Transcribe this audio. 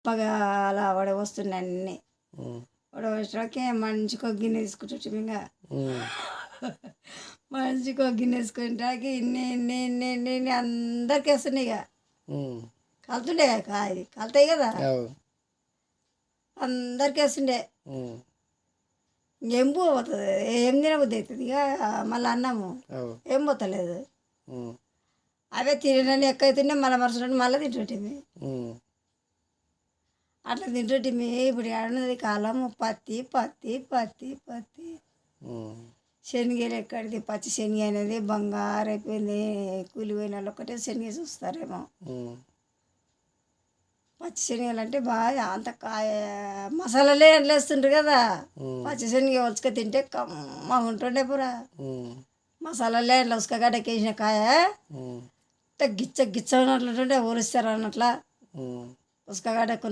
చప్పగా అలా వడవస్తున్నాయి అన్నీ. ఉమ్, వడవచ్చాకే మంచిగా ఒక గిన్నె తీసుకుంటాం ఇంకా. ఉమ్, మంచిగా ఒక గిన్నె వేసుకుంటాకి ఇన్ని ఇన్ని ఇన్ని ఇన్ని ఇన్ని అందరికి వేస్తున్నాయి ఇక. ఉమ్, కలుతుండే ఇది కలుతాయి కదా, అవు, అందరికి వేస్తుండే. ఉమ్, ఏం పోతుంది, ఏం తినబుద్ధి అవుతుంది ఇక. మళ్ళీ అన్నము అవు, ఏం పోతలేదు. ఉమ్, అవే తినడానికి ఎక్కువ తింటే మళ్ళీ మరుసటి మళ్ళీ తింటుంటిమి. ఉమ్, అట్లా తింటుంటిమి. ఇప్పుడు ఏడున్నది కాలము పత్తి పత్తి పత్తి పత్తి. ఉమ్, శనగలు ఎక్కడిది, పచ్చి శనగ అనేది బంగారు అయిపోయింది. కూలి పోయిన వాళ్ళు ఒక్కటే శనగ చూస్తారేమో. ఉమ్, పచ్చి శనగలు అంటే బాగా అంత కాయ మసాలాలే ఎండలేస్తుండ్రు కదా. ఉమ్, పచ్చి శనగ వలుసుక తింటే కమ్మగా ఉంటుండే పూరా. ఉమ్, మసాలాలే ఎండలో ఉసుకగడ్డకి వేసిన కాయ ఉమ్, గిచ్చ గిచ్చ ఉన్నట్లుంటుండే ఊరిస్తారు అన్నట్లా. ఉమ్. ఉసుకగడ్డకున్న